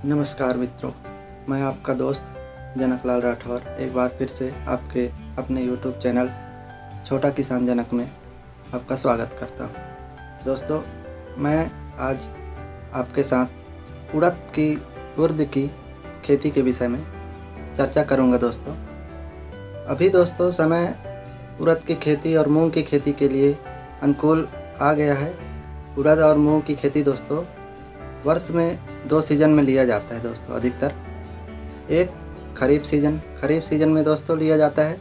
नमस्कार मित्रों, मैं आपका दोस्त जनकलाल राठौर एक बार फिर से आपके अपने YouTube चैनल छोटा किसान जनक में आपका स्वागत करता हूं। दोस्तों, मैं आज आपके साथ उड़द की खेती के विषय में चर्चा करूंगा। दोस्तों, अभी दोस्तों समय उड़द की खेती और मूंग की खेती के लिए अनुकूल आ गया है। उड़द और मूंग की खेती दोस्तों वर्ष में 2 सीज़न में लिया जाता है। दोस्तों, अधिकतर एक खरीफ सीज़न में दोस्तों लिया जाता है।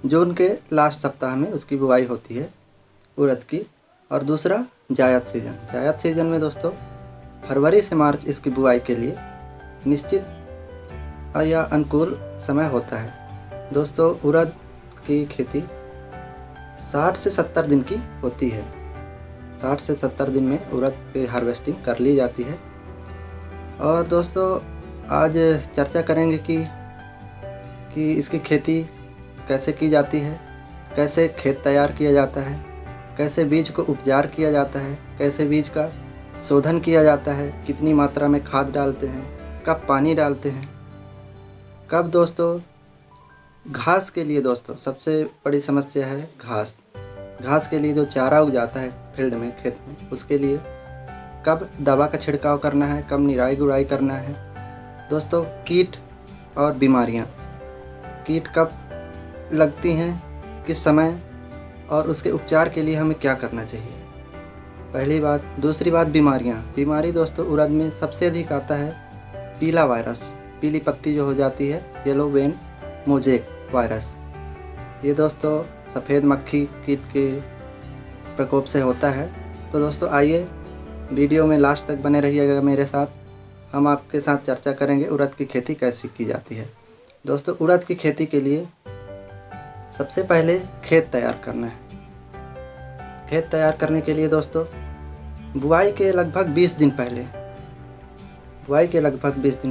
जून के लास्ट सप्ताह में उसकी बुआई होती है उड़द की। और दूसरा जायद सीज़न में दोस्तों फरवरी से मार्च इसकी बुआई के लिए निश्चित या अनुकूल समय होता है। दोस्तों, उड़द की खेती 60 से 70 दिन की होती है। 60 से 70 दिन में उड़द की हार्वेस्टिंग कर ली जाती है। और दोस्तों, आज चर्चा करेंगे कि इसकी खेती कैसे की जाती है, कैसे खेत तैयार किया जाता है, कैसे बीज को उपचार किया जाता है, कैसे बीज का शोधन किया जाता है, कितनी मात्रा में खाद डालते हैं, कब पानी डालते हैं, कब दोस्तों घास के लिए दोस्तों सबसे बड़ी समस्या है घास के लिए जो चारा उग जाता है फील्ड में, खेत में, उसके लिए कब दवा का छिड़काव करना है, कब निराई गुड़ाई करना है। दोस्तों, कीट और बीमारियां, कीट कब लगती हैं, किस समय, और उसके उपचार के लिए हमें क्या करना चाहिए, पहली बात। दूसरी बात, बीमारी दोस्तों उड़द में सबसे अधिक आता है पीला वायरस, पीली पत्ती जो हो जाती है, येलो वेन मोजेक वायरस। ये दोस्तों सफ़ेद मक्खी कीट के प्रकोप से होता है। तो दोस्तों आइए वीडियो में लास्ट तक बने रहिएगा मेरे साथ। हम आपके साथ चर्चा करेंगे उड़द की खेती कैसे की जाती है। दोस्तों, उड़द की खेती के लिए सबसे पहले खेत तैयार करना है। खेत तैयार करने के लिए दोस्तों बुआई के लगभग 20 दिन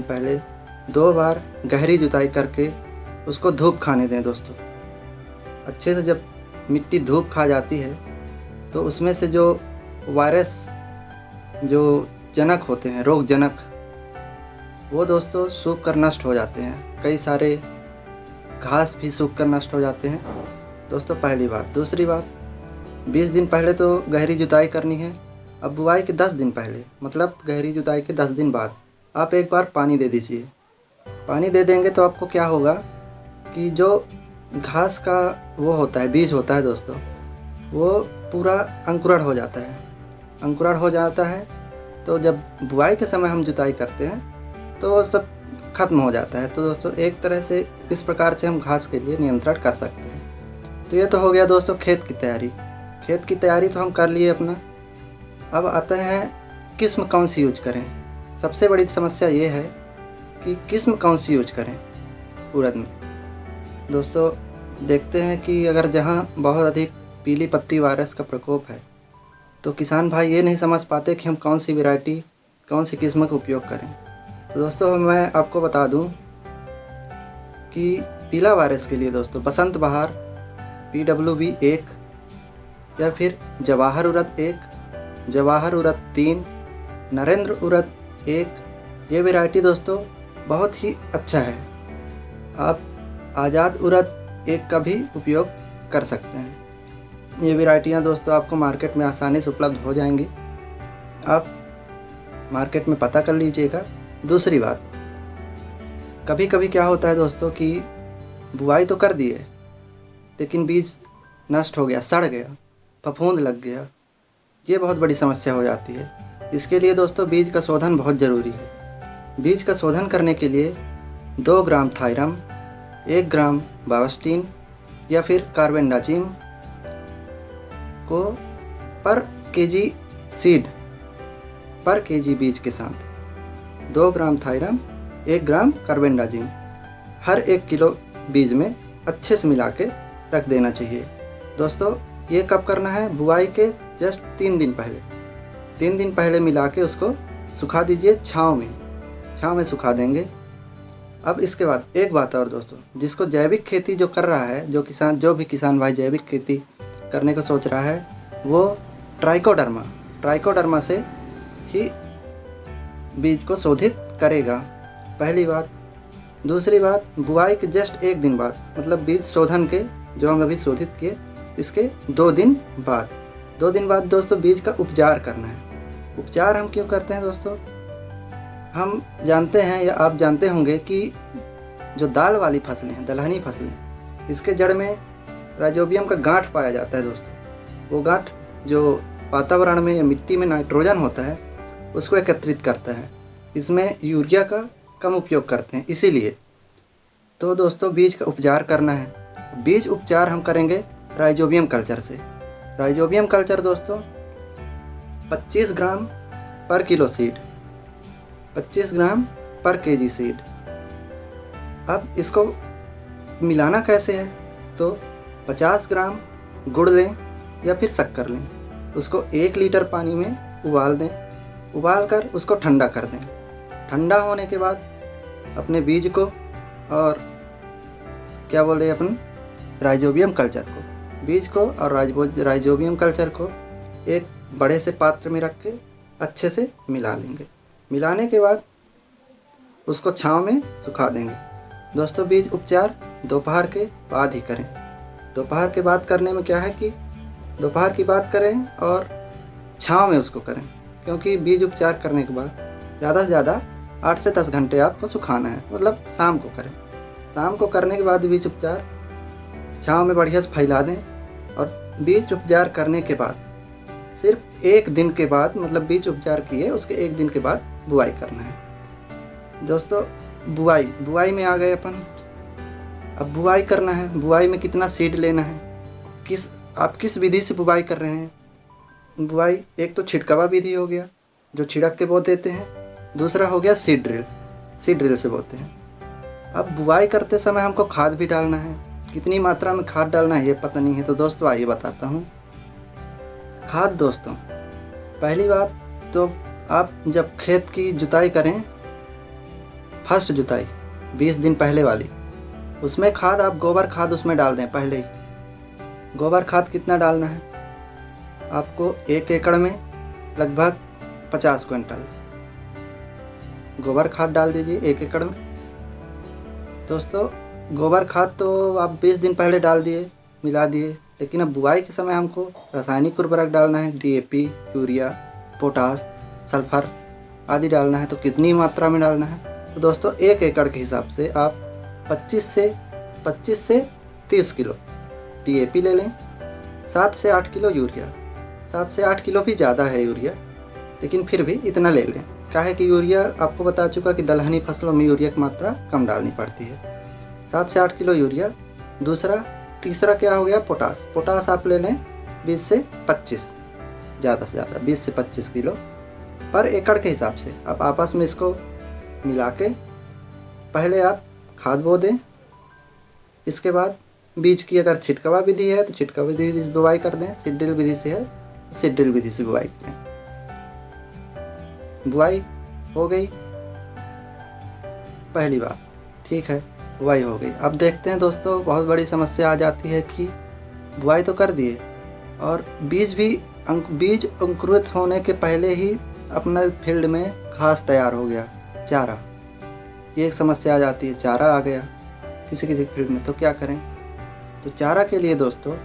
पहले 2 बार गहरी जुताई करके उसको धूप खाने दें। दोस्तों, अच्छे से जब मिट्टी धूप खा जाती है तो उसमें से जो वायरस, जो जनक होते हैं, रोग जनक, वो दोस्तों सूख कर नष्ट हो जाते हैं। कई सारे घास भी सूख कर नष्ट हो जाते हैं। दोस्तों, पहली बात। दूसरी बात, 20 दिन पहले तो गहरी जुताई करनी है। अब बुआई के 10 दिन पहले, मतलब गहरी जुताई के 10 दिन बाद आप एक बार पानी दे दीजिए। पानी दे देंगे तो आपको क्या होगा कि जो घास का वो होता है, बीज होता है दोस्तों, वो पूरा अंकुरण हो जाता है। तो जब बुआई के समय हम जुताई करते हैं तो वो सब खत्म हो जाता है। तो दोस्तों एक तरह से इस प्रकार से हम घास के लिए नियंत्रण कर सकते हैं। तो ये तो हो गया दोस्तों खेत की तैयारी तो हम कर लिए अपना। अब आते हैं किस्म कौन सी यूज करें। सबसे बड़ी समस्या ये है कि किस्म कौन सी यूज करें उड़द में। दोस्तों, देखते हैं कि अगर जहाँ बहुत अधिक पीली पत्ती वायरस का प्रकोप है तो किसान भाई ये नहीं समझ पाते कि हम कौन सी वैरायटी, कौन सी किस्म का उपयोग करें। तो दोस्तों मैं आपको बता दूं कि पीला वायरस के लिए दोस्तों बसंत बहार PWB 1 या फिर जवाहर उड़द 1, जवाहर उड़द 3, नरेंद्र उड़द 1, ये वैरायटी दोस्तों बहुत ही अच्छा है। आप आज़ाद उड़द 1 का भी उपयोग कर सकते हैं। ये वैरायटियाँ दोस्तों आपको मार्केट में आसानी से उपलब्ध हो जाएंगी, आप मार्केट में पता कर लीजिएगा। दूसरी बात, कभी कभी क्या होता है दोस्तों कि बुआई तो कर दिए लेकिन बीज नष्ट हो गया, सड़ गया, फफूंद लग गया। ये बहुत बड़ी समस्या हो जाती है। इसके लिए दोस्तों बीज का शोधन बहुत ज़रूरी है। बीज का शोधन करने के लिए 2 ग्राम थायरम, 1 ग्राम बावस्टीन या फिर कार्बेंडाजिम को पर केजी बीज के साथ 2 ग्राम थायरम, 1 ग्राम कार्बेंडाजिम हर 1 किलो बीज में अच्छे से मिला के रख देना चाहिए। दोस्तों, ये कब करना है? बुआई के जस्ट 3 दिन पहले मिला के उसको सुखा दीजिए, छाँव में सुखा देंगे। अब इसके बाद एक बात और दोस्तों, जिसको जैविक खेती जो कर रहा है, जो भी किसान भाई जैविक खेती करने को सोच रहा है, वो ट्राइकोडर्मा से ही बीज को शोधित करेगा, पहली बात। दूसरी बात, बुआई के जस्ट 1 दिन बाद, मतलब बीज शोधन के, जो हम अभी शोधित किए, इसके 2 दिन बाद, 2 दिन बाद दोस्तों बीज का उपचार करना है। उपचार हम क्यों करते हैं दोस्तों? हम जानते हैं या आप जानते होंगे कि जो दाल वाली फसलें हैं, दलहनी फसलें, इसके जड़ में राइजोबियम का गांठ पाया जाता है दोस्तों। वो गांठ जो वातावरण में या मिट्टी में नाइट्रोजन होता है उसको एकत्रित करता है। इसमें यूरिया का कम उपयोग करते हैं इसीलिए। तो दोस्तों बीज का उपचार करना है। बीज उपचार हम करेंगे राइजोबियम कल्चर से। राइजोबियम कल्चर दोस्तों 25 ग्राम पर किलो सीड, 25 ग्राम पर केजी सीड। अब इसको मिलाना कैसे है? तो 50 ग्राम गुड़ लें या फिर शक्कर लें, उसको 1 लीटर पानी में उबाल दें, उबाल कर उसको ठंडा कर दें। ठंडा होने के बाद अपने बीज को और क्या बोले अपन राइजोबियम कल्चर को, बीज को और राइजोबियम कल्चर को एक बड़े से पात्र में रख के अच्छे से मिला लेंगे। मिलाने के बाद उसको छांव में सुखा देंगे। दोस्तों बीज उपचार दोपहर के बाद ही करें। दोपहर के बाद करने में क्या है कि दोपहर की बात करें और छांव में उसको करें, क्योंकि बीज उपचार करने के बाद ज़्यादा से ज़्यादा 8 से 10 घंटे आपको सुखाना है, मतलब शाम को करें। शाम को करने के बाद बीज उपचार छांव में बढ़िया से फैला दें और बीज उपचार करने के बाद सिर्फ 1 दिन के बाद, मतलब बीज उपचार किए उसके 1 दिन के बाद बुआई करना है। दोस्तों बुआई में आ गए अपन। अब बुआई करना है। बुआई में कितना सीड लेना है, आप किस विधि से बुआई कर रहे हैं? बुआई एक तो छिड़कावा विधि हो गया जो छिड़क के बो देते हैं, दूसरा हो गया सीड ड्रिल से बोते हैं। अब बुआई करते समय हमको खाद भी डालना है। कितनी मात्रा में खाद डालना है ये पता नहीं है, तो दोस्तों आइए बताता हूँ। खाद दोस्तों, पहली बात तो आप जब खेत की जुताई करें, फर्स्ट जुताई 20 दिन पहले वाली, उसमें खाद आप गोबर खाद उसमें डाल दें पहले ही। गोबर खाद कितना डालना है आपको? 1 एकड़ में लगभग 50 क्विंटल गोबर खाद डाल दीजिए 1 एकड़ में। दोस्तों गोबर खाद तो आप 20 दिन पहले डाल दिए, मिला दिए, लेकिन अब बुआई के समय हमको रासायनिक उर्वरक डालना है, DAP, यूरिया, पोटास, सल्फर आदि डालना है। तो कितनी मात्रा में डालना है? तो दोस्तों 1 एकड़ के हिसाब से आप 25 से 30 किलो DAP ले लें, 7 से 8 किलो यूरिया। 7 से 8 किलो भी ज़्यादा है यूरिया, लेकिन फिर भी इतना ले लें। क्या है कि यूरिया आपको बता चुका कि दलहनी फसलों में यूरिया की मात्रा कम डालनी पड़ती है। 7 से 8 किलो यूरिया। तीसरा क्या हो गया? पोटास आप ले लें 20 से 25, ज़्यादा से ज़्यादा 20 से 25 किलो पर एकड़ के हिसाब से। आप आपस में इसको मिला के पहले आप खाद बो दें। इसके बाद बीज की अगर छिटकावा विधि है तो छिटकावा विधि से बुआई कर दें, सीड ड्रिल विधि से है सीड ड्रिल विधि से बुआई करें। बुआई हो गई पहली बार, ठीक है, बुआई हो गई। अब देखते हैं दोस्तों, बहुत बड़ी समस्या आ जाती है कि बुआई तो कर दिए और बीज अंकुरित होने के पहले ही अपना फील्ड में घास तैयार हो गया, चारा। ये एक समस्या आ जाती है, चारा आ गया किसी फील्ड में, तो क्या करें? तो चारा के लिए दोस्तों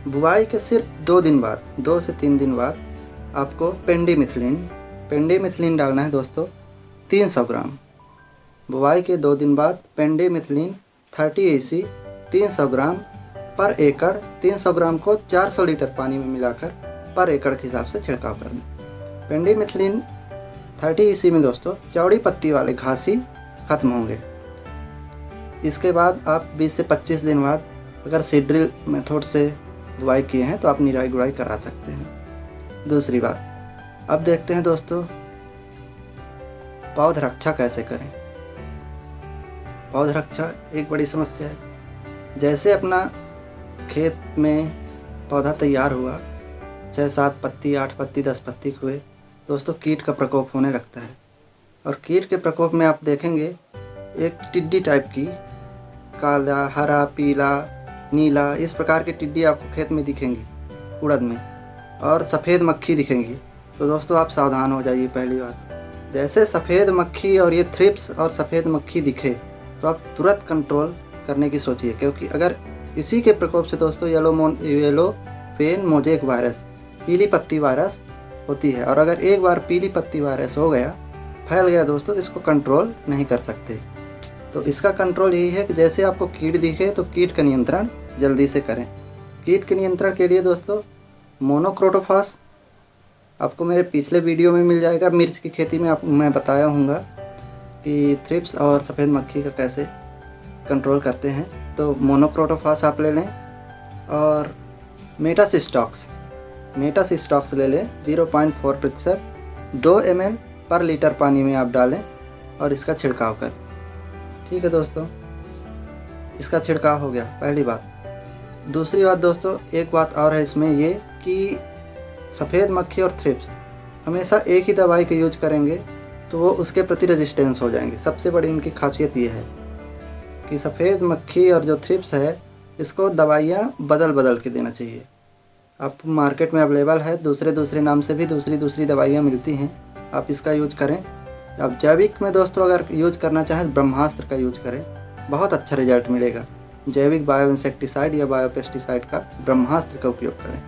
बुआई के सिर्फ 2 दिन बाद, 2 से 3 दिन बाद आपको पेंडिमिथिलिन डालना है दोस्तों 300 ग्राम। बुआई के 2 दिन बाद पेंडिमिथिलिन 30 EC 300 ग्राम पर एकड़। 300 ग्राम को 400 लीटर पानी में मिलाकर पर एकड़ के हिसाब से छिड़काव कर दें। पेंडिमिथिलिन 30 EC में दोस्तों चौड़ी पत्ती वाले घास ही खत्म होंगे। इसके बाद आप 20 से 25 दिन बाद अगर सीड ड्रिल मेथड से बुआई किए हैं तो आप निराई गुड़ाई करा सकते हैं। दूसरी बात, अब देखते हैं दोस्तों पौध रक्षा कैसे करें। पौध रक्षा एक बड़ी समस्या है। जैसे अपना खेत में पौधा तैयार हुआ, चाहे 7 पत्ती, 8 पत्ती, 10 पत्ती हुए, दोस्तों कीट का प्रकोप होने लगता है। और कीट के प्रकोप में आप देखेंगे एक टिड्डी टाइप की, काला, हरा, पीला, नीला, इस प्रकार की टिड्डी आपको खेत में दिखेंगी उड़द में, और सफ़ेद मक्खी दिखेंगी। तो दोस्तों आप सावधान हो जाइए। पहली बात जैसे सफ़ेद मक्खी और ये थ्रिप्स और सफ़ेद मक्खी दिखे तो आप तुरंत कंट्रोल करने की सोचिए, क्योंकि अगर इसी के प्रकोप से दोस्तों येलो पेन मोज़ेक वायरस, पीली पत्ती वायरस होती है, और अगर एक बार पीली पत्ती वायरस हो गया, फैल गया दोस्तों, इसको कंट्रोल नहीं कर सकते। तो इसका कंट्रोल यही है कि जैसे आपको कीट दिखे तो कीट का नियंत्रण जल्दी से करें। कीट के नियंत्रण के लिए दोस्तों मोनोक्रोटोफास आपको मेरे पिछले वीडियो में मिल जाएगा। मिर्च की खेती में मैं बताया हूँगा कि थ्रिप्स और सफ़ेद मक्खी का कैसे कंट्रोल करते हैं। तो मोनोक्रोटोफास आप ले लें, और मेटासिस्टॉक्स ले लें 0.4%, 2 ml पर लीटर पानी में आप डालें और इसका छिड़काव करें। ठीक है दोस्तों, इसका छिड़काव हो गया, पहली बात। दूसरी बात दोस्तों, एक बात और है इसमें ये कि सफ़ेद मक्खी और थ्रिप्स हमेशा एक ही दवाई का यूज करेंगे तो वो उसके प्रति रेजिस्टेंस हो जाएंगे। सबसे बड़ी इनकी खासियत ये है कि सफ़ेद मक्खी और जो थ्रिप्स है इसको दवाइयाँ बदल के देना चाहिए। आप मार्केट में अवेलेबल है, दूसरे नाम से भी दूसरी दवाइयाँ मिलती हैं, आप इसका यूज करें। आप जैविक में दोस्तों अगर यूज करना चाहें तो ब्रह्मास्त्र का यूज करें, बहुत अच्छा रिजल्ट मिलेगा। जैविक बायो इंसेक्टिसाइड या बायो पेस्टिसाइड का ब्रह्मास्त्र का उपयोग करें,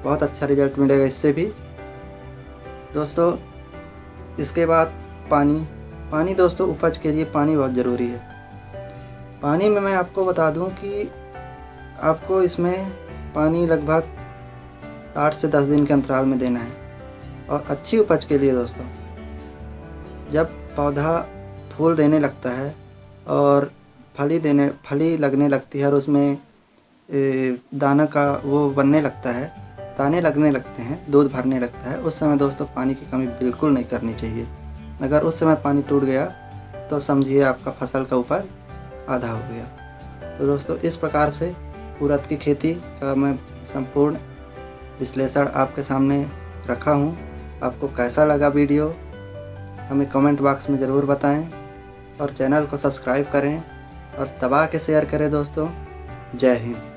बहुत अच्छा रिजल्ट मिलेगा इससे भी दोस्तों। इसके बाद पानी दोस्तों, उपज के लिए पानी बहुत ज़रूरी है। पानी में मैं आपको बता दूं कि आपको इसमें पानी लगभग 8 से 10 दिन के अंतराल में देना है। और अच्छी उपज के लिए दोस्तों, जब पौधा फूल देने लगता है और फली लगने लगती है और उसमें दाना का वो बनने लगता है, दाने लगने लगते हैं, दूध भरने लगता है, उस समय दोस्तों पानी की कमी बिल्कुल नहीं करनी चाहिए। अगर उस समय पानी टूट गया तो समझिए आपका फसल का उपज आधा हो गया। तो दोस्तों इस प्रकार से उड़द की खेती का मैं संपूर्ण विश्लेषण आपके सामने रखा हूँ। आपको कैसा लगा वीडियो हमें कमेंट बॉक्स में ज़रूर बताएं, और चैनल को सब्सक्राइब करें और दबा के शेयर करें दोस्तों। जय हिंद।